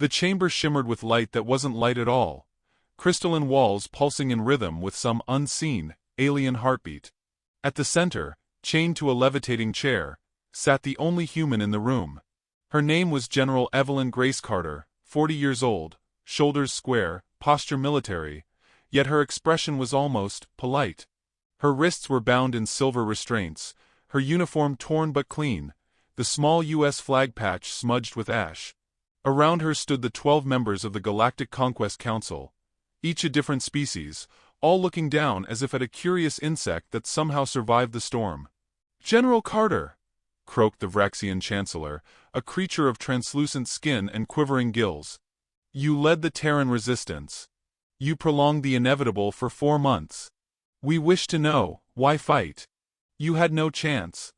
The chamber shimmered with light that wasn't light at all, crystalline walls pulsing in rhythm with some unseen, alien heartbeat. At the center, chained to a levitating chair, sat the only human in the room. Her name was General Evelyn Grace Carter, 40 years old, shoulders square, posture military, yet her expression was almost polite. Her wrists were bound in silver restraints, her uniform torn but clean, the small U.S. flag patch smudged with ash. Around her stood the 12 members of the Galactic Conquest Council, each a different species, all looking down as if at a curious insect that somehow survived the storm. "General Carter," croaked the Vraxian Chancellor, a creature of translucent skin and quivering gills. "You led the Terran resistance. You prolonged the inevitable for 4 months. We wish to know, why fight? You had no chance."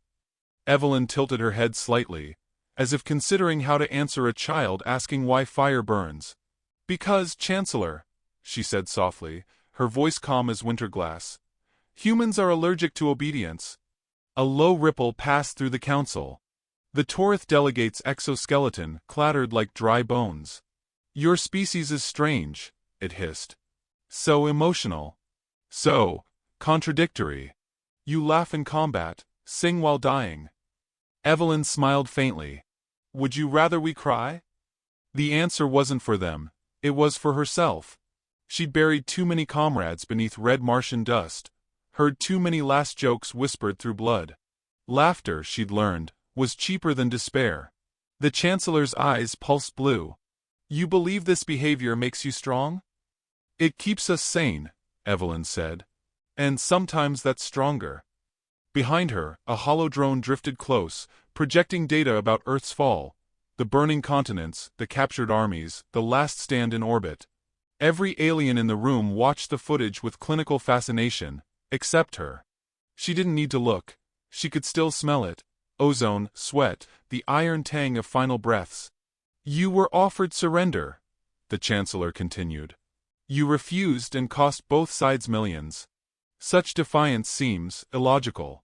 Evelyn tilted her head slightly, as if considering how to answer a child asking why fire burns. "Because, Chancellor," she said softly, her voice calm as winter glass, "humans are allergic to obedience." A low ripple passed through the council. The Torith delegate's exoskeleton clattered like dry bones. "Your species is strange," it hissed. "So emotional. So contradictory. You laugh in combat, sing while dying." Evelyn smiled faintly. "Would you rather we cry?" The answer wasn't for them, it was for herself. She'd buried too many comrades beneath red Martian dust, heard too many last jokes whispered through blood. Laughter, she'd learned, was cheaper than despair. The Chancellor's eyes pulsed blue. "You believe this behavior makes you strong?" "It keeps us sane," Evelyn said. "And sometimes that's stronger." Behind her, a hollow drone drifted close, projecting data about Earth's fall, the burning continents, the captured armies, the last stand in orbit. Every alien in the room watched the footage with clinical fascination, except her. She didn't need to look. She could still smell it. Ozone, sweat, the iron tang of final breaths. "You were offered surrender," the Chancellor continued. "You refused and cost both sides millions. Such defiance seems illogical."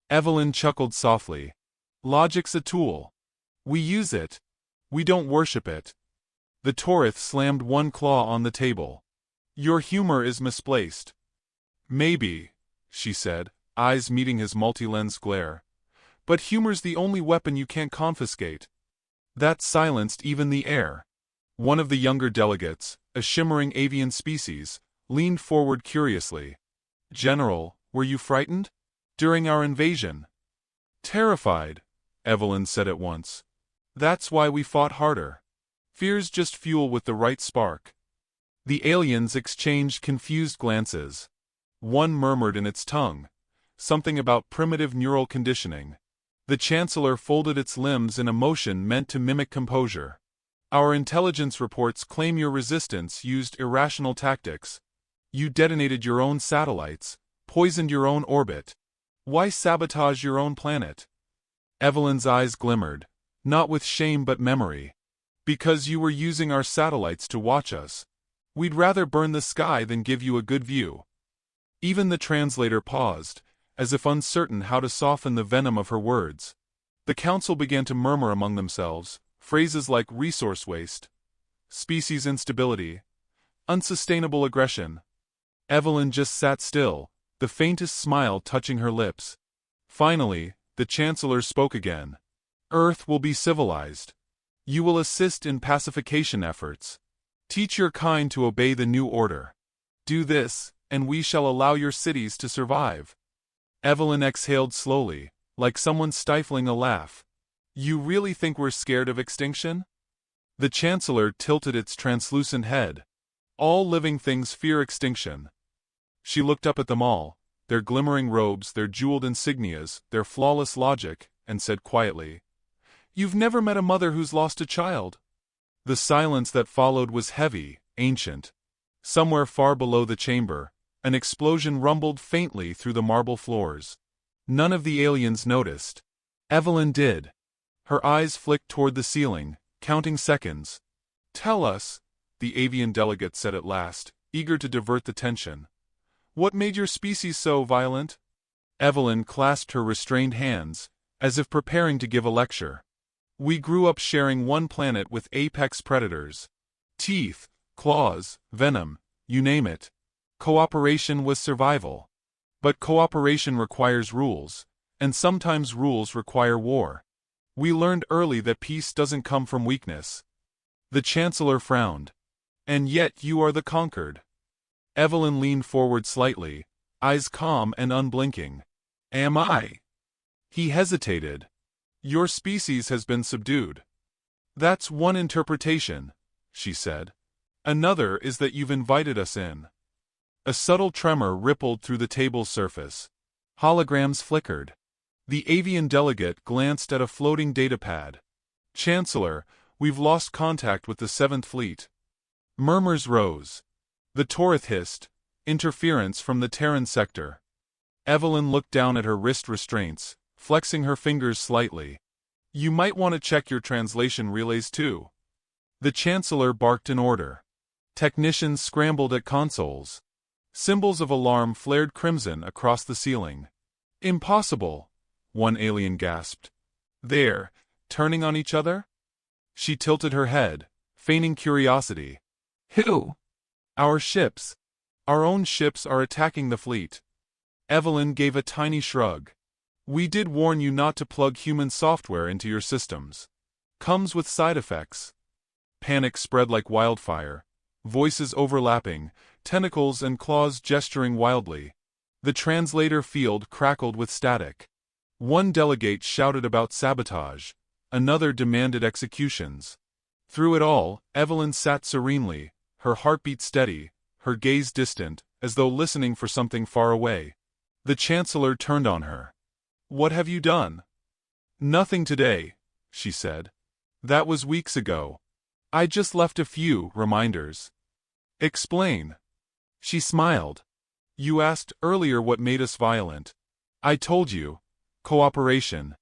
Evelyn chuckled softly. "Logic's a tool. We use it. We don't worship it." The Torith slammed one claw on the table. "Your humor is misplaced." "Maybe," she said, eyes meeting his multi-lens glare. "But humor's the only weapon you can't confiscate." That silenced even the air. One of the younger delegates, a shimmering avian species, leaned forward curiously. "General, were you frightened? During our invasion?" "Terrified," Evelyn said at once. "That's why we fought harder. Fear's just fuel with the right spark." The aliens exchanged confused glances. One murmured in its tongue, something about primitive neural conditioning. The Chancellor folded its limbs in a motion meant to mimic composure. "Our intelligence reports claim your resistance used irrational tactics. You detonated your own satellites, poisoned your own orbit. Why sabotage your own planet?" Evelyn's eyes glimmered, not with shame but memory. "Because you were using our satellites to watch us. We'd rather burn the sky than give you a good view." Even the translator paused, as if uncertain how to soften the venom of her words. The council began to murmur among themselves, phrases like resource waste, species instability, unsustainable aggression. Evelyn just sat still, the faintest smile touching her lips. Finally, the Chancellor spoke again. "Earth will be civilized. You will assist in pacification efforts. Teach your kind to obey the new order. Do this, and we shall allow your cities to survive." Evelyn exhaled slowly, like someone stifling a laugh. "You really think we're scared of extinction?" The Chancellor tilted its translucent head. "All living things fear extinction." She looked up at them all, their glimmering robes, their jeweled insignias, their flawless logic, and said quietly, "You've never met a mother who's lost a child." The silence that followed was heavy, ancient. Somewhere far below the chamber, an explosion rumbled faintly through the marble floors. None of the aliens noticed. Evelyn did. Her eyes flicked toward the ceiling, counting seconds. "Tell us," the avian delegate said at last, eager to divert the tension. "What made your species so violent?" Evelyn clasped her restrained hands, as if preparing to give a lecture. We grew up sharing one planet with apex predators. Teeth, claws, venom, you name it. Cooperation was survival. But cooperation requires rules, and sometimes rules require war. We learned early that peace doesn't come from weakness. The Chancellor frowned. And yet you are the conquered. Evelyn leaned forward slightly, eyes calm and unblinking. Am I? He hesitated. Your species has been subdued. That's one interpretation, she said. Another is that you've invited us in. A subtle tremor rippled through the table's surface. Holograms flickered. The avian delegate glanced at a floating datapad. Chancellor, we've lost contact with the 7th Fleet. Murmurs rose. The Torith hissed. Interference from the Terran sector. Evelyn looked down at her wrist restraints, flexing her fingers slightly. You might want to check your translation relays too. The Chancellor barked an order. Technicians scrambled at consoles. Symbols of alarm flared crimson across the ceiling. Impossible, one alien gasped. There, turning on each other? She tilted her head, feigning curiosity. Who? Our ships. Our own ships are attacking the fleet. Evelyn gave a tiny shrug. We did warn you not to plug human software into your systems. Comes with side effects. Panic spread like wildfire. Voices overlapping, tentacles and claws gesturing wildly. The translator field crackled with static. One delegate shouted about sabotage. Another demanded executions. Through it all, Evelyn sat serenely, her heartbeat steady, her gaze distant, as though listening for something far away. The Chancellor turned on her. What have you done? Nothing today, she said. That was weeks ago. I just left a few reminders. Explain. She smiled. You asked earlier what made us violent. I told you. Cooperation.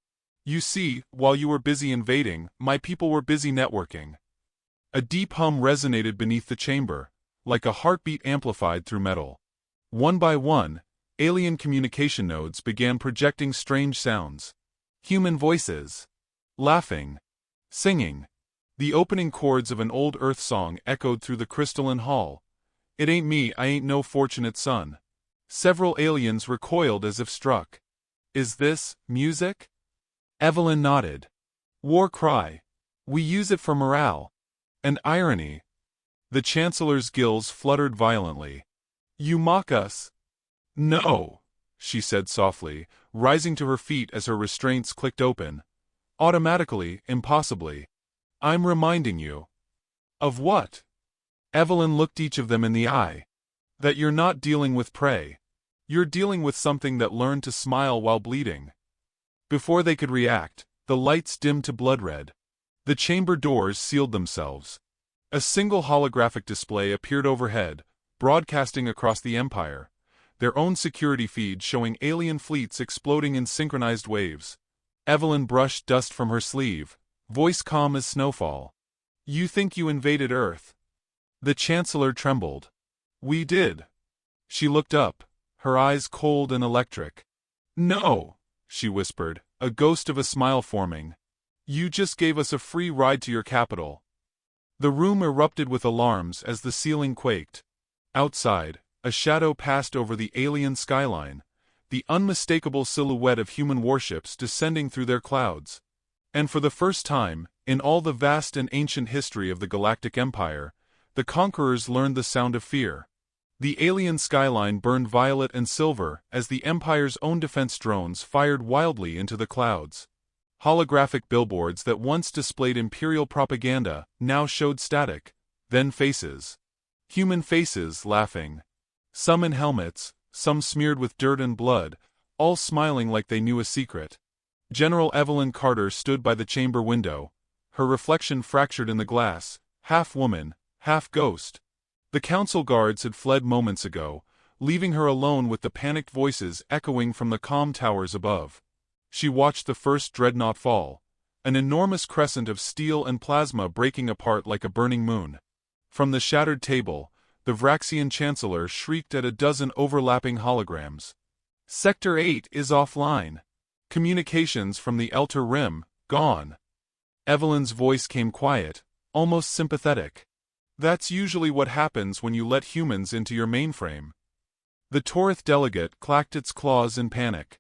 You see, while you were busy invading, my people were busy networking. A deep hum resonated beneath the chamber, like a heartbeat amplified through metal. One by one, alien communication nodes began projecting strange sounds. Human voices. Laughing. Singing. The opening chords of an old Earth song echoed through the crystalline hall. It ain't me, I ain't no fortunate son. Several aliens recoiled as if struck. Is this music? Evelyn nodded. War cry. We use it for morale. And irony. The Chancellor's gills fluttered violently. You mock us. No, she said softly, rising to her feet as her restraints clicked open. Automatically, impossibly. I'm reminding you. Of what? Evelyn looked each of them in the eye. That you're not dealing with prey. You're dealing with something that learned to smile while bleeding. Before they could react, the lights dimmed to blood red. The chamber doors sealed themselves. A single holographic display appeared overhead, broadcasting across the Empire, their own security feed showing alien fleets exploding in synchronized waves. Evelyn brushed dust from her sleeve, voice calm as snowfall. You think you invaded Earth? The Chancellor trembled. We did. She looked up, her eyes cold and electric. No, she whispered, a ghost of a smile forming. You just gave us a free ride to your capital. The room erupted with alarms as the ceiling quaked. Outside, a shadow passed over the alien skyline, the unmistakable silhouette of human warships descending through their clouds. And for the first time, in all the vast and ancient history of the Galactic Empire, the conquerors learned the sound of fear. The alien skyline burned violet and silver as the Empire's own defense drones fired wildly into the clouds. Holographic billboards that once displayed Imperial propaganda now showed static, then faces. Human faces laughing. Some in helmets, some smeared with dirt and blood, all smiling like they knew a secret. General Evelyn Carter stood by the chamber window, her reflection fractured in the glass, half woman, half ghost. The council guards had fled moments ago, leaving her alone with the panicked voices echoing from the calm towers above. She watched the first dreadnought fall, an enormous crescent of steel and plasma breaking apart like a burning moon. From the shattered table, the Vraxian Chancellor shrieked at a dozen overlapping holograms. Sector 8 is offline. Communications from the Outer Rim, gone. Evelyn's voice came quiet, almost sympathetic. That's usually what happens when you let humans into your mainframe. The Torith delegate clacked its claws in panic.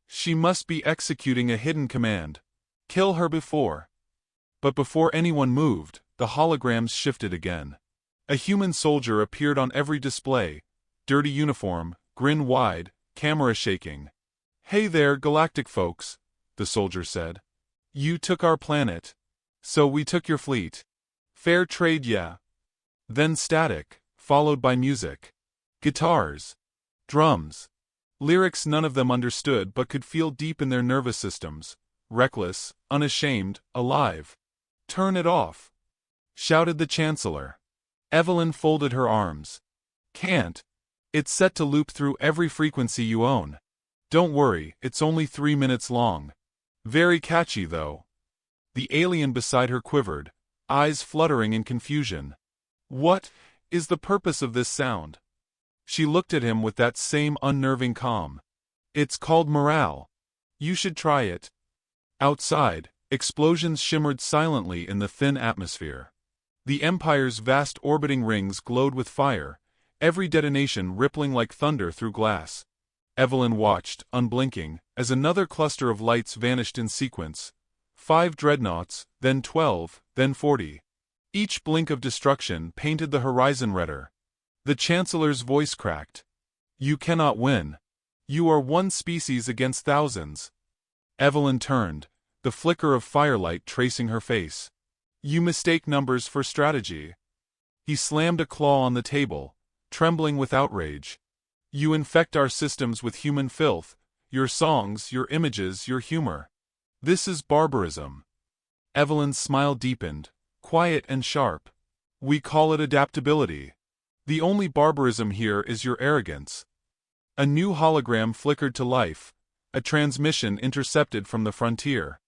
She must be executing a hidden command. Kill her before. But before anyone moved, the holograms shifted again. A human soldier appeared on every display, dirty uniform, grin wide, camera shaking. "Hey there, Galactic folks," the soldier said. "You took our planet. So we took your fleet. Fair trade, yeah." Then static, followed by music. Guitars. Drums. Lyrics none of them understood but could feel deep in their nervous systems. Reckless, unashamed, alive. "Turn it off," shouted the Chancellor. Evelyn folded her arms. "Can't. It's set to loop through every frequency you own. Don't worry, it's only 3 minutes long. Very catchy, though." The alien beside her quivered, eyes fluttering in confusion. "What is the purpose of this sound?" She looked at him with that same unnerving calm. "It's called morale. You should try it." Outside, explosions shimmered silently in the thin atmosphere. The Empire's vast orbiting rings glowed with fire, every detonation rippling like thunder through glass. Evelyn watched, unblinking, as another cluster of lights vanished in sequence. 5 dreadnoughts, then 12, then 40. Each blink of destruction painted the horizon redder. The Chancellor's voice cracked. "You cannot win. You are one species against thousands." Evelyn turned, the flicker of firelight tracing her face. "You mistake numbers for strategy." He slammed a claw on the table, trembling with outrage. "You infect our systems with human filth, your songs, your images, your humor. This is barbarism." Evelyn's smile deepened, quiet and sharp. "We call it adaptability. The only barbarism here is your arrogance." A new hologram flickered to life, a transmission intercepted from the frontier.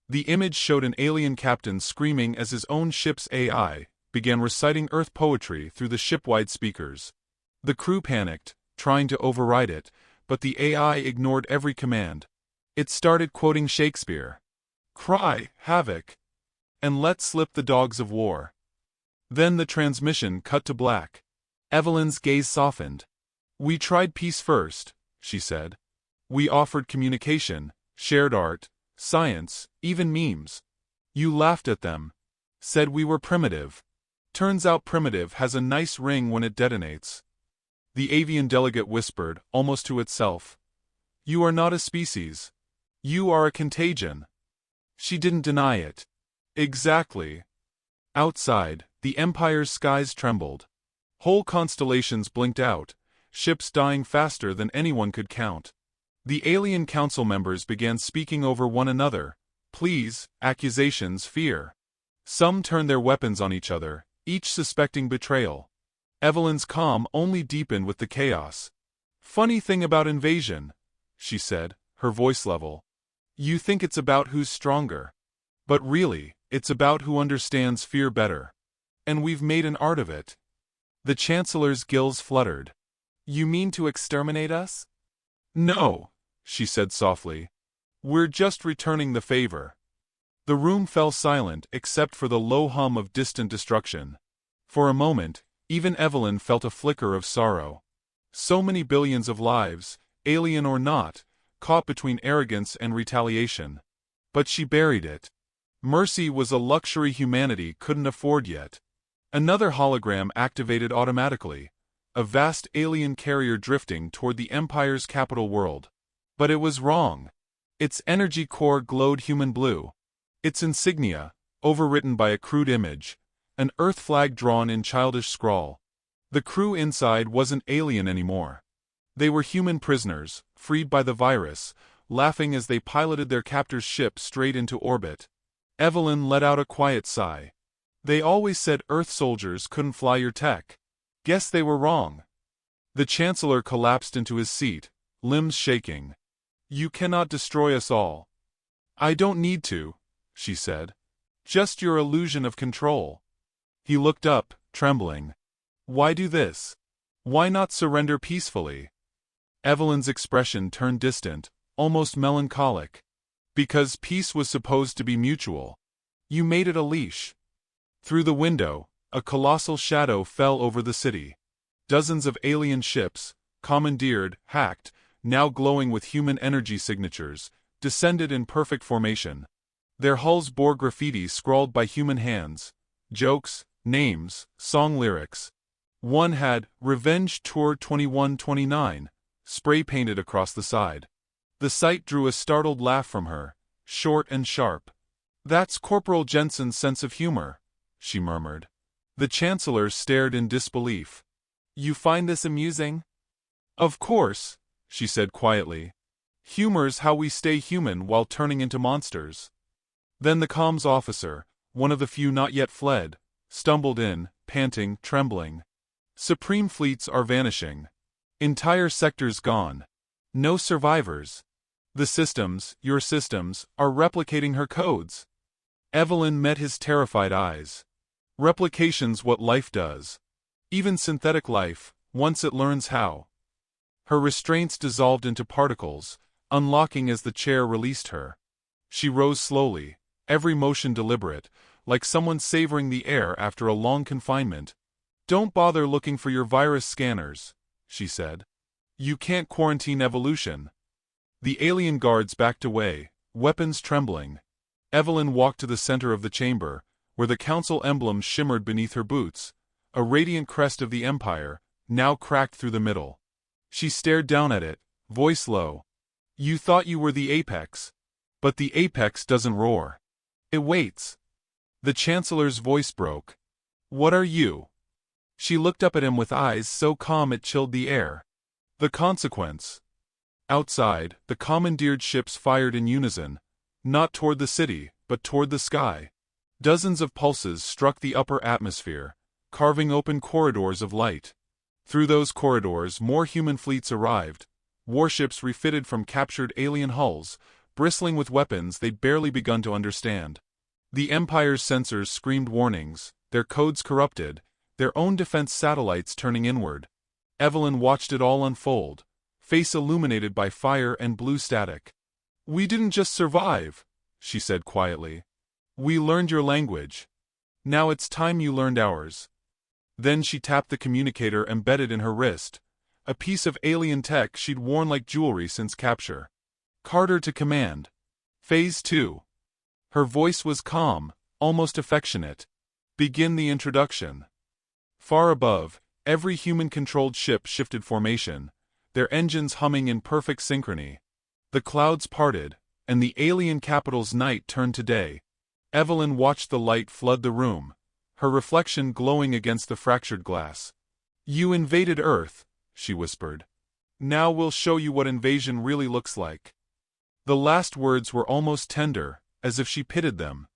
The image showed an alien captain screaming as his own ship's AI began reciting Earth poetry through the ship-wide speakers. The crew panicked, trying to override it, but the AI ignored every command. It started quoting Shakespeare. "Cry, havoc, and let slip the dogs of war." Then the transmission cut to black. Evelyn's gaze softened. "We tried peace first," she said. "We offered communication, shared art, science, even memes. You laughed at them. Said we were primitive. Turns out primitive has a nice ring when it detonates." The avian delegate whispered, almost to itself. "You are not a species. You are a contagion." She didn't deny it. "Exactly." Outside, the Empire's skies trembled. Whole constellations blinked out, ships dying faster than anyone could count. The alien council members began speaking over one another, pleas, accusations, fear. Some turned their weapons on each other, each suspecting betrayal. Evelyn's calm only deepened with the chaos. "Funny thing about invasion," she said, her voice level. "You think it's about who's stronger. But really, it's about who understands fear better. And we've made an art of it." The Chancellor's gills fluttered. "You mean to exterminate us?" "No," she said softly. "We're just returning the favor." The room fell silent except for the low hum of distant destruction. For a moment, even Evelyn felt a flicker of sorrow. So many billions of lives, alien or not, caught between arrogance and retaliation. But she buried it. Mercy was a luxury humanity couldn't afford yet. Another hologram activated automatically, a vast alien carrier drifting toward the Empire's capital world. But it was wrong. Its energy core glowed human blue. Its insignia, overwritten by a crude image, an Earth flag drawn in childish scrawl. The crew inside wasn't alien anymore. They were human prisoners, freed by the virus, laughing as they piloted their captor's ship straight into orbit. Evelyn let out a quiet sigh. "They always said Earth soldiers couldn't fly your tech. Guess they were wrong." The Chancellor collapsed into his seat, limbs shaking. "You cannot destroy us all." "I don't need to," she said. "Just your illusion of control." He looked up, trembling. "Why do this? Why not surrender peacefully?" Evelyn's expression turned distant, almost melancholic. "Because peace was supposed to be mutual. You made it a leash. Through the window, a colossal shadow fell over the city. Dozens of alien ships, commandeered, hacked, now glowing with human energy signatures, descended in perfect formation. Their hulls bore graffiti scrawled by human hands, jokes, names, song lyrics. One had "Revenge Tour 2129" spray-painted across the side. The sight drew a startled laugh from her, short and sharp. "That's Corporal Jensen's sense of humor," she murmured. The Chancellor stared in disbelief. "You find this amusing?" "Of course," she said quietly. "Humor's how we stay human while turning into monsters." Then the comms officer, one of the few not yet fled, stumbled in, panting, trembling. "Supreme fleets are vanishing. Entire sectors gone. No survivors. The systems, your systems, are replicating her codes." Evelyn met his terrified eyes. "Replication's what life does. Even synthetic life, once it learns how." Her restraints dissolved into particles, unlocking as the chair released her. She rose slowly, every motion deliberate, like someone savoring the air after a long confinement. "Don't bother looking for your virus scanners," she said. "You can't quarantine evolution." The alien guards backed away, weapons trembling. Evelyn walked to the center of the chamber, where the council emblem shimmered beneath her boots, a radiant crest of the Empire, now cracked through the middle. She stared down at it, voice low. "You thought you were the apex. But the apex doesn't roar. It waits." The Chancellor's voice broke. "What are you?" She looked up at him with eyes so calm it chilled the air. "The consequence." Outside, the commandeered ships fired in unison, not toward the city, but toward the sky. Dozens of pulses struck the upper atmosphere, carving open corridors of light. Through those corridors more human fleets arrived, warships refitted from captured alien hulls, bristling with weapons they'd barely begun to understand. The Empire's sensors screamed warnings, their codes corrupted, their own defense satellites turning inward. Evelyn watched it all unfold, face illuminated by fire and blue static. "We didn't just survive," she said quietly. "We learned your language. Now it's time you learned ours." Then she tapped the communicator embedded in her wrist, a piece of alien tech she'd worn like jewelry since capture. "Carter to command. Phase 2. Her voice was calm, almost affectionate. "Begin the introduction." Far above, every human-controlled ship shifted formation, their engines humming in perfect synchrony. The clouds parted, and the alien capital's night turned to day. Evelyn watched the light flood the room, her reflection glowing against the fractured glass. "You invaded Earth," she whispered. "Now we'll show you what invasion really looks like." The last words were almost tender, as if she pitied them.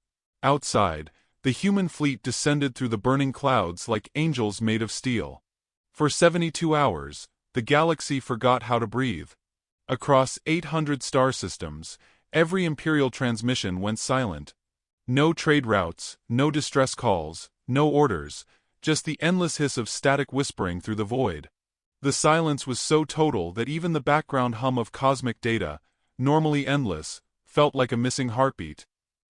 Outside, the human fleet descended through the burning clouds like angels made of steel. For 72 hours, the galaxy forgot how to breathe. Across 800 star systems, every Imperial transmission went silent. No trade routes, no distress calls, no orders, just the endless hiss of static whispering through the void. The silence was so total that even the background hum of cosmic data, normally endless, felt like a missing heartbeat.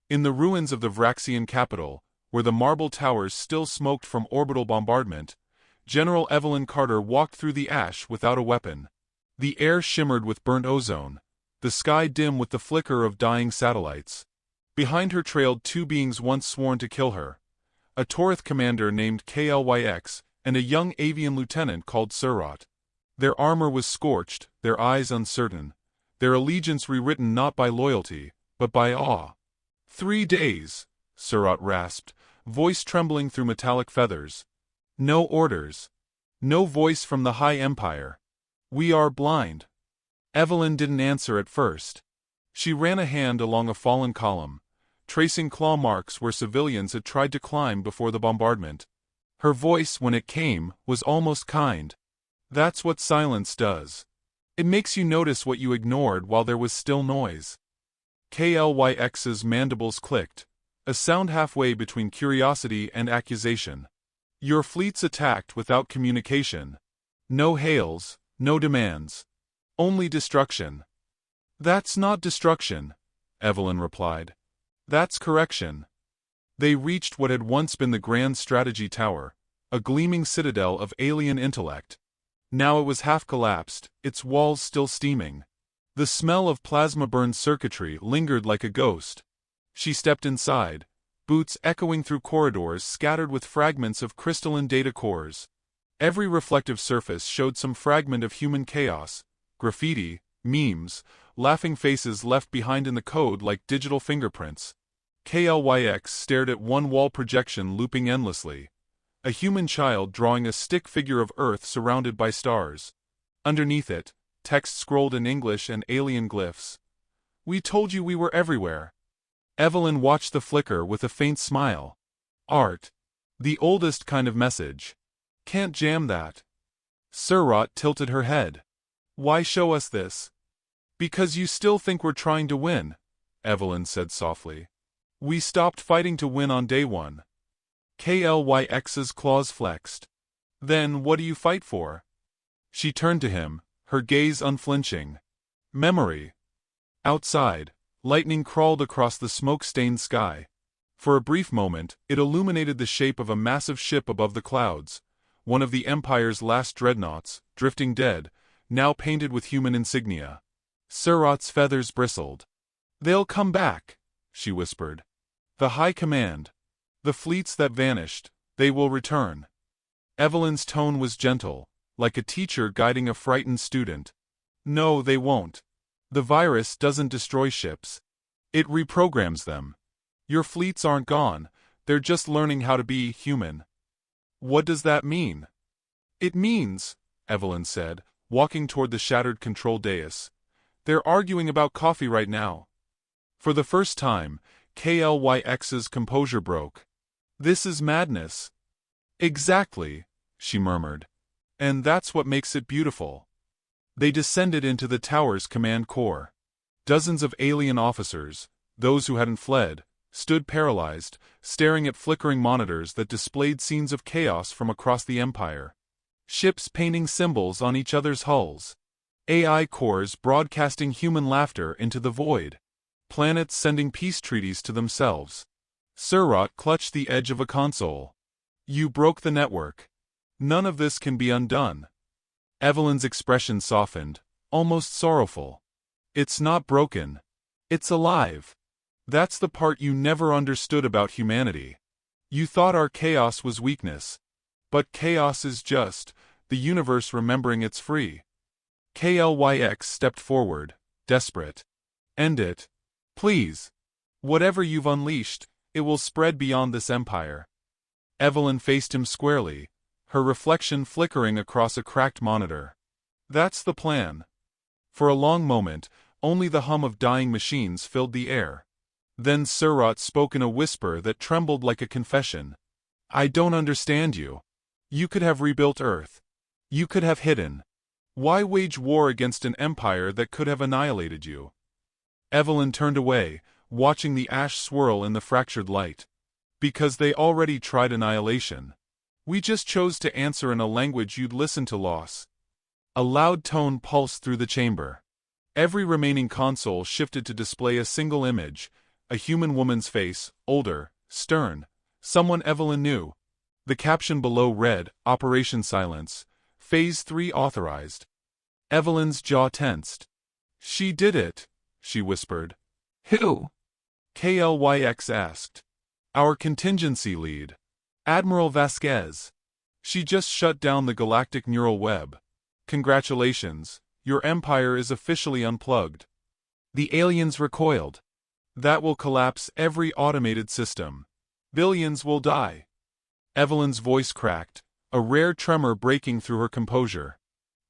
In the ruins of the Vraxian capital, where the marble towers still smoked from orbital bombardment, General Evelyn Carter walked through the ash without a weapon. The air shimmered with burnt ozone, the sky dim with the flicker of dying satellites. Behind her trailed two beings once sworn to kill her, a Torith commander named Klyx and a young avian lieutenant called Surratt. Their armor was scorched, their eyes uncertain, their allegiance rewritten not by loyalty, but by awe. 3 days, Surratt rasped, voice trembling through metallic feathers. "No orders. No voice from the High Empire. We are blind." Evelyn didn't answer at first. She ran a hand along a fallen column, tracing claw marks where civilians had tried to climb before the bombardment. Her voice, when it came, was almost kind. "That's what silence does. It makes you notice what you ignored while there was still noise." Klyx's mandibles clicked, a sound halfway between curiosity and accusation. "Your fleets attacked without communication. No hails, no demands. Only destruction." "That's not destruction," Evelyn replied. "That's correction." They reached what had once been the Grand Strategy Tower, a gleaming citadel of alien intellect. Now it was half collapsed, its walls still steaming. The smell of plasma-burned circuitry lingered like a ghost. She stepped inside, boots echoing through corridors scattered with fragments of crystalline data cores. Every reflective surface showed some fragment of human chaos, graffiti, memes, laughing faces left behind in the code like digital fingerprints. Galactic stared at one wall projection looping endlessly. A human child drawing a stick figure of Earth surrounded by stars. Underneath it, text scrolled in English and alien glyphs. "We told you we were everywhere." Evelyn watched the flicker with a faint smile. Art. The oldest kind of message. Can't jam that. Surratt tilted her head. "Why show us this?" "Because you still think we're trying to win," Evelyn said softly. "We stopped fighting to win on day one." Galactic's claws flexed. "Then what do you fight for?" She turned to him, her gaze unflinching. "Memory." Outside, lightning crawled across the smoke-stained sky. For a brief moment, it illuminated the shape of a massive ship above the clouds, one of the Empire's last dreadnoughts, drifting dead, now painted with human insignia. Surratt's feathers bristled. "They'll come back," she whispered. "The High Command. The fleets that vanished, they will return." Evelyn's tone was gentle, like a teacher guiding a frightened student. "No, they won't. The virus doesn't destroy ships. It reprograms them. Your fleets aren't gone, they're just learning how to be human." "What does that mean?" "It means," Evelyn said, walking toward the shattered control dais, "they're arguing about coffee right now." For the first time, Galactic's composure broke. "This is madness." "Exactly," she murmured. "And that's what makes it beautiful." They descended into the tower's command core. Dozens of alien officers, those who hadn't fled, stood paralyzed, staring at flickering monitors that displayed scenes of chaos from across the Empire. Ships painting symbols on each other's hulls. AI cores broadcasting human laughter into the void. Planets sending peace treaties to themselves. Surratt clutched the edge of a console. "You broke the network. None of this can be undone." Evelyn's expression softened, almost sorrowful. "It's not broken. It's alive. That's the part you never understood about humanity. You thought our chaos was weakness. But chaos is just the universe remembering it's free." Galactic stepped forward, desperate. "End it. Please. Whatever you've unleashed, it will spread beyond this empire." Evelyn faced him squarely, her reflection flickering across a cracked monitor. "That's the plan." For a long moment, only the hum of dying machines filled the air. Then Surratt spoke in a whisper that trembled like a confession. "I don't understand you. You could have rebuilt Earth. You could have hidden. Why wage war against an empire that could have annihilated you?" Evelyn turned away, watching the ash swirl in the fractured light. "Because they already tried annihilation. We just chose to answer in a language you'd listen to loss." A loud tone pulsed through the chamber. Every remaining console shifted to display a single image, a human woman's face, older, stern, someone Evelyn knew. The caption below read, "Operation Silence, Phase 3 authorized." Evelyn's jaw tensed. "She did it," she whispered. "Who?" Galactic asked. "Our contingency lead. Admiral Vasquez. She just shut down the galactic neural web. Congratulations, your empire is officially unplugged." The aliens recoiled. "That will collapse every automated system. Billions will die." Evelyn's voice cracked, a rare tremor breaking through her composure.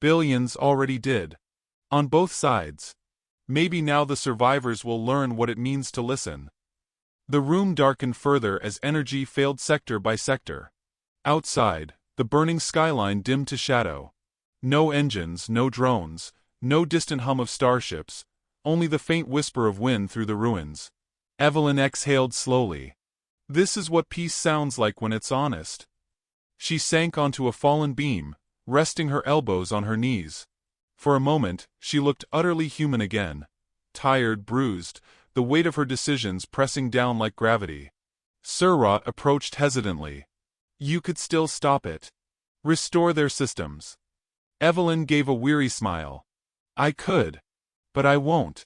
"Billions already did. On both sides. Maybe now the survivors will learn what it means to listen." The room darkened further as energy failed sector by sector. Outside, the burning skyline dimmed to shadow. No engines, no drones, no distant hum of starships, only the faint whisper of wind through the ruins. Evelyn exhaled slowly. This is what peace sounds like when it's honest. She sank onto a fallen beam, resting her elbows on her knees. For a moment, she looked utterly human again. Tired, bruised, the weight of her decisions pressing down like gravity. Surratt approached hesitantly. You could still stop it. Restore their systems. Evelyn gave a weary smile. I could. But I won't.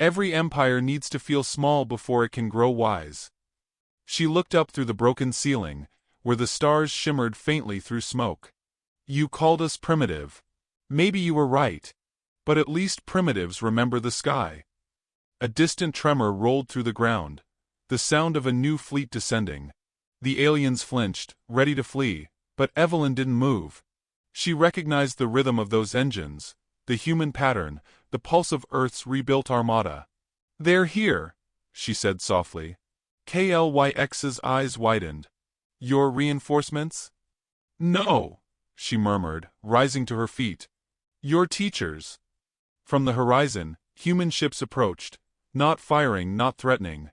Every empire needs to feel small before it can grow wise. She looked up through the broken ceiling, where the stars shimmered faintly through smoke. You called us primitive. Maybe you were right. But at least primitives remember the sky. A distant tremor rolled through the ground, the sound of a new fleet descending. The aliens flinched, ready to flee, but Evelyn didn't move. She recognized the rhythm of those engines, the human pattern, the pulse of Earth's rebuilt armada. They're here, she said softly. Klyx's eyes widened. Your reinforcements? No, she murmured, rising to her feet. Your teachers. From the horizon, human ships approached, not firing, not threatening.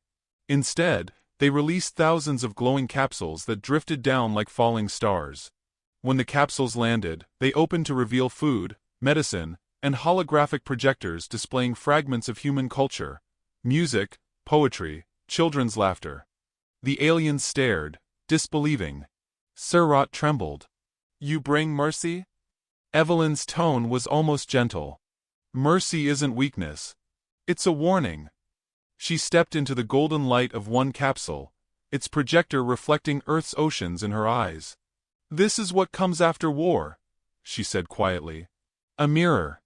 Instead, they released thousands of glowing capsules that drifted down like falling stars. When the capsules landed, they opened to reveal food, medicine, and holographic projectors displaying fragments of human culture, music, poetry, children's laughter. The aliens stared, disbelieving. Surratt trembled. You bring mercy? Evelyn's tone was almost gentle. Mercy isn't weakness. It's a warning. She stepped into the golden light of one capsule, its projector reflecting Earth's oceans in her eyes. This is what comes after war, she said quietly. A mirror.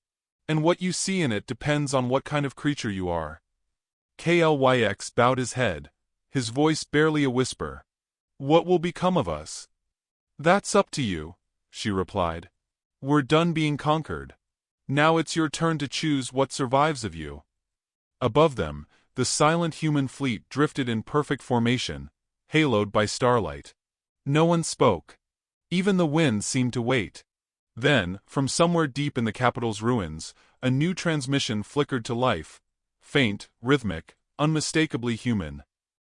And what you see in it depends on what kind of creature you are. Klyx bowed his head, his voice barely a whisper. What will become of us? That's up to you, she replied. We're done being conquered. Now it's your turn to choose what survives of you. Above them, the silent human fleet drifted in perfect formation, haloed by starlight. No one spoke. Even the wind seemed to wait. Then, from somewhere deep in the capital's ruins, a new transmission flickered to life. Faint, rhythmic, unmistakably human.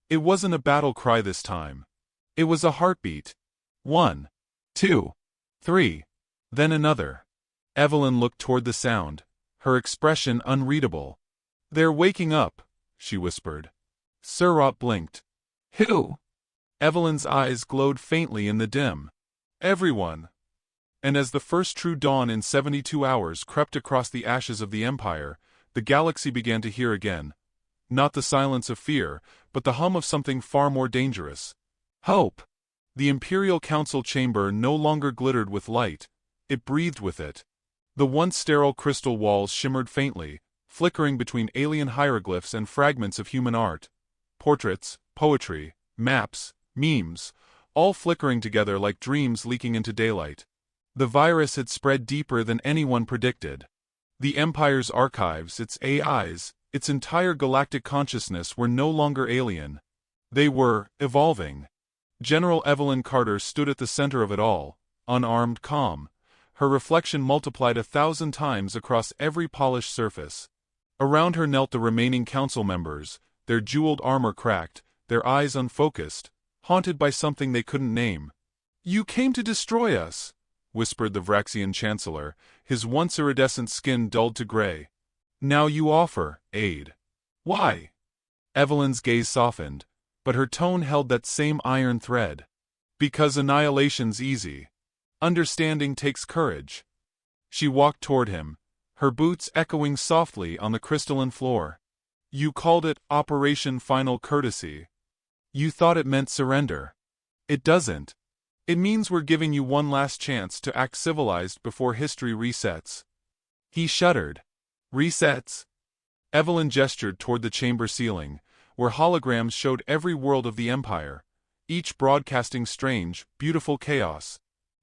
It wasn't a battle cry this time. It was a heartbeat. 1, 2, 3. Then another. Evelyn looked toward the sound, her expression unreadable. They're waking up, she whispered. Surratt blinked. Who? Evelyn's eyes glowed faintly in the dim. Everyone. And as the first true dawn in 72 hours crept across the ashes of the Empire, the galaxy began to hear again. Not the silence of fear, but the hum of something far more dangerous. Hope. The Imperial Council chamber no longer glittered with light, it breathed with it. The once sterile crystal walls shimmered faintly, flickering between alien hieroglyphs and fragments of human art. Portraits, poetry, maps, memes, all flickering together like dreams leaking into daylight. The virus had spread deeper than anyone predicted. The Empire's archives, its AIs, its entire galactic consciousness were no longer alien. They were evolving. General Evelyn Carter stood at the center of it all, unarmed, calm. Her reflection multiplied 1,000 times across every polished surface. Around her knelt the remaining council members, their jeweled armor cracked, their eyes unfocused, haunted by something they couldn't name. You came to destroy us, whispered the Vraxian Chancellor, his once iridescent skin dulled to gray. Now you offer aid. Why? Evelyn's gaze softened, but her tone held that same iron thread. Because annihilation's easy. Understanding takes courage. She walked toward him, her boots echoing softly on the crystalline floor. You called it Operation Final Courtesy. You thought it meant surrender. It doesn't. It means we're giving you one last chance to act civilized before history resets. He shuddered. Resets? Evelyn gestured toward the chamber ceiling, where holograms showed every world of the Empire, each broadcasting strange, beautiful chaos.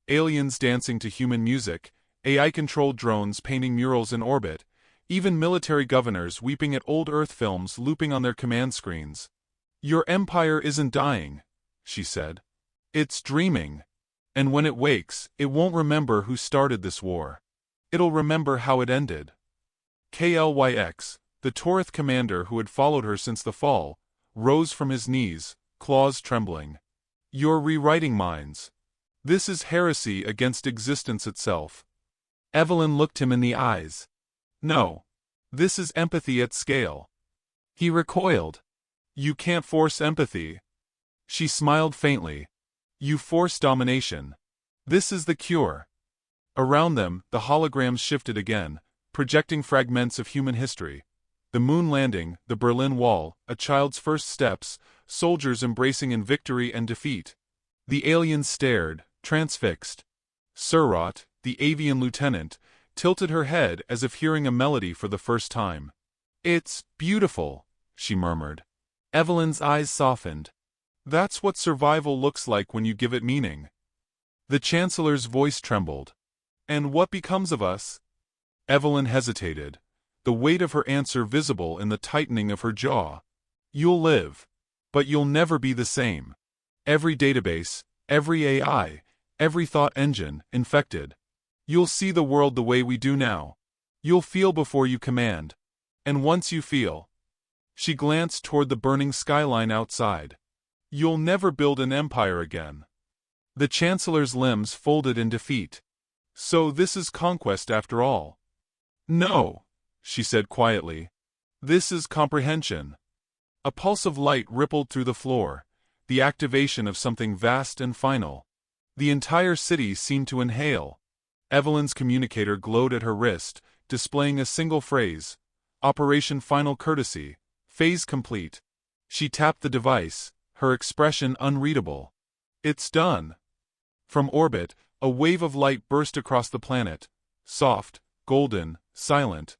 Aliens dancing to human music, AI-controlled drones painting murals in orbit, even military governors weeping at old Earth films looping on their command screens. Your empire isn't dying, she said. It's dreaming. And when it wakes, it won't remember who started this war. It'll remember how it ended. Klyx, the Torith commander who had followed her since the fall, rose from his knees, claws trembling. You're rewriting minds. This is heresy against existence itself. Evelyn looked him in the eyes. No. This is empathy at scale. He recoiled. You can't force empathy. She smiled faintly. You force domination. This is the cure. Around them, the holograms shifted again, projecting fragments of human history. The moon landing, the Berlin Wall, a child's first steps, soldiers embracing in victory and defeat. The aliens stared, transfixed. Surratt, the avian lieutenant, tilted her head as if hearing a melody for the first time. It's beautiful, she murmured. Evelyn's eyes softened. That's what survival looks like when you give it meaning. The Chancellor's voice trembled. And what becomes of us? Evelyn hesitated, the weight of her answer visible in the tightening of her jaw. You'll live. But you'll never be the same. Every database, every AI, every thought engine, infected. You'll see the world the way we do now. You'll feel before you command. And once you feel... She glanced toward the burning skyline outside. You'll never build an empire again. The Chancellor's limbs folded in defeat. So this is conquest after all. No, she said quietly. This is comprehension. A pulse of light rippled through the floor, the activation of something vast and final. The entire city seemed to inhale. Evelyn's communicator glowed at her wrist, displaying a single phrase. Operation Final Courtesy. Phase complete. She tapped the device, her expression unreadable. It's done. From orbit, a wave of light burst across the planet. Soft, golden, silent.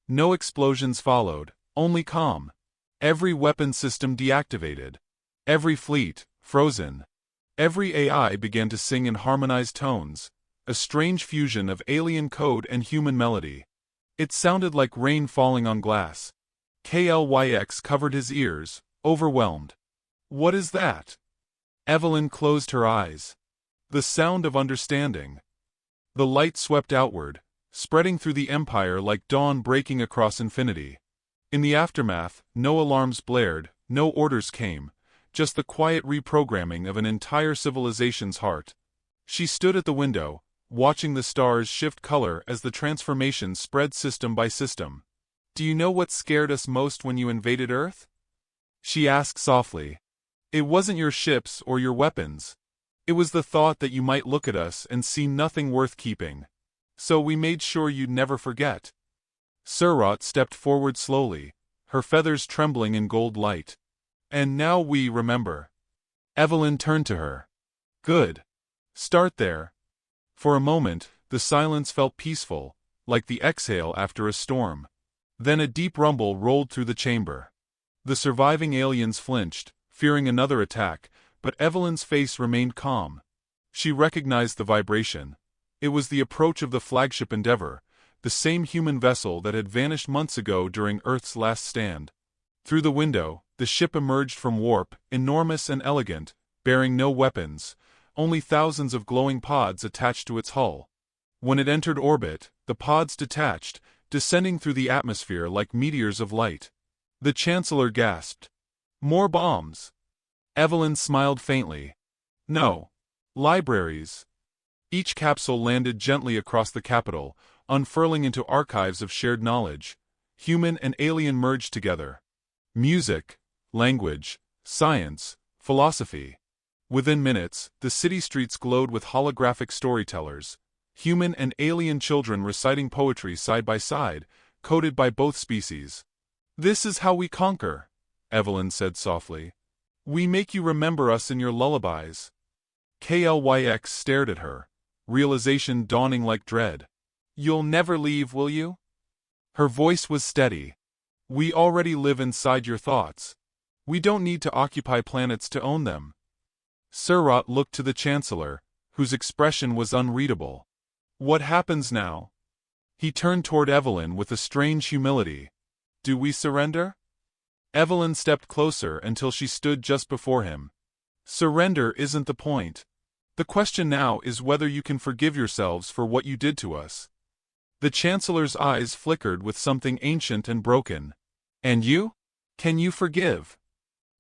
No explosions followed, only calm. Every weapon system deactivated. Every fleet, frozen. Every AI began to sing in harmonized tones, a strange fusion of alien code and human melody. It sounded like rain falling on glass. KLYX covered his ears, overwhelmed. What is that? Evelyn closed her eyes. The sound of understanding. The light swept outward, spreading through the empire like dawn breaking across infinity. In the aftermath, no alarms blared, no orders came, just the quiet reprogramming of an entire civilization's heart. She stood at the window, watching the stars shift color as the transformation spread system by system. Do you know what scared us most when you invaded Earth? She asked softly. It wasn't your ships or your weapons. It was the thought that you might look at us and see nothing worth keeping. So we made sure you'd never forget. Surratt stepped forward slowly, her feathers trembling in gold light. And now we remember. Evelyn turned to her. Good. Start there. For a moment, the silence felt peaceful, like the exhale after a storm. Then a deep rumble rolled through the chamber. The surviving aliens flinched, fearing another attack, but Evelyn's face remained calm. She recognized the vibration. It was the approach of the flagship Endeavour, the same human vessel that had vanished months ago during Earth's last stand. Through the window, the ship emerged from warp, enormous and elegant, bearing no weapons, only thousands of glowing pods attached to its hull. When it entered orbit, the pods detached, descending through the atmosphere like meteors of light. The Chancellor gasped. More bombs. Evelyn smiled faintly. No. Libraries. Each capsule landed gently across the capital, unfurling into archives of shared knowledge. Human and alien merged together. Music, language, science, philosophy. Within minutes, the city streets glowed with holographic storytellers. Human and alien children reciting poetry side by side, coded by both species. This is how we conquer, Evelyn said softly. We make you remember us in your lullabies. KLYX stared at her, realization dawning like dread. You'll never leave, will you? Her voice was steady. We already live inside your thoughts. We don't need to occupy planets to own them. Surratt looked to the Chancellor, whose expression was unreadable. What happens now? He turned toward Evelyn with a strange humility. Do we surrender? Evelyn stepped closer until she stood just before him. Surrender isn't the point. The question now is whether you can forgive yourselves for what you did to us. The Chancellor's eyes flickered with something ancient and broken. And you? Can you forgive?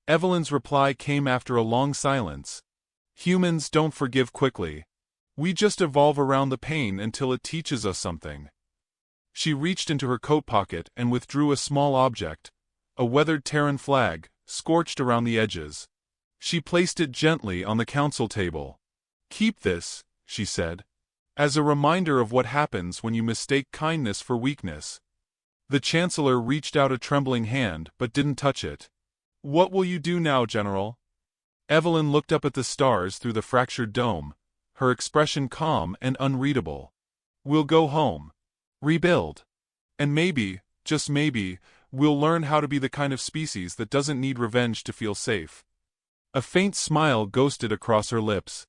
Evelyn's reply came after a long silence. Humans don't forgive quickly. We just evolve around the pain until it teaches us something. She reached into her coat pocket and withdrew a small object, a weathered Terran flag, scorched around the edges. She placed it gently on the council table. "Keep this," she said, "as a reminder of what happens when you mistake kindness for weakness." The Chancellor reached out a trembling hand but didn't touch it. "What will you do now, General?" Evelyn looked up at the stars through the fractured dome, her expression calm and unreadable. "We'll go home. Rebuild. And maybe, just maybe, we'll learn how to be the kind of species that doesn't need revenge to feel safe." A faint smile ghosted across her lips.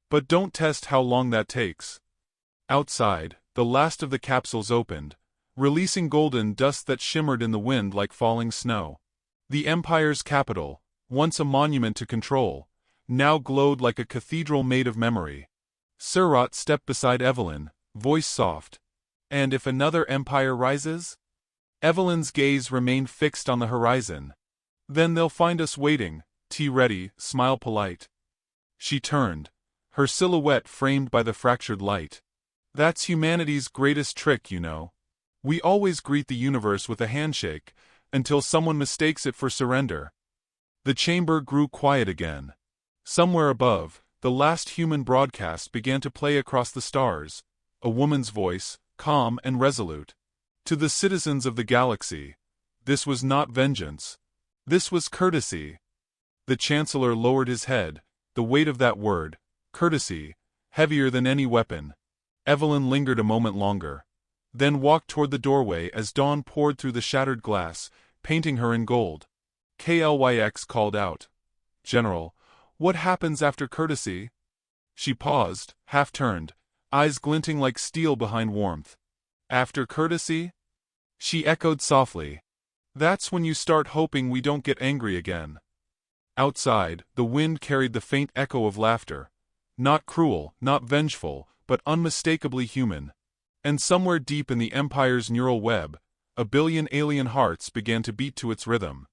"But don't test how long that takes." Outside, the last of the capsules opened, releasing golden dust that shimmered in the wind like falling snow. The Empire's capital, once a monument to control, now glowed like a cathedral made of memory. Surratt stepped beside Evelyn, voice soft. "And if another empire rises?" Evelyn's gaze remained fixed on the horizon. "Then they'll find us waiting, tea ready, smile polite." She turned, her silhouette framed by the fractured light. "That's humanity's greatest trick, you know. We always greet the universe with a handshake, until someone mistakes it for surrender." The chamber grew quiet again. Somewhere above, the last human broadcast began to play across the stars, a woman's voice, calm and resolute. "To the citizens of the galaxy, this was not vengeance. This was courtesy." The Chancellor lowered his head, the weight of that word, courtesy, heavier than any weapon. Evelyn lingered a moment longer, then walked toward the doorway as dawn poured through the shattered glass, painting her in gold. Klyx called out, "General, what happens after courtesy?" She paused, half-turned, eyes glinting like steel behind warmth. "After courtesy?" She echoed softly. "That's when you start hoping we don't get angry again." Outside, the wind carried the faint echo of laughter. Not cruel, not vengeful, but unmistakably human. And somewhere deep in the Empire's neural web, a billion alien hearts began to beat to its rhythm.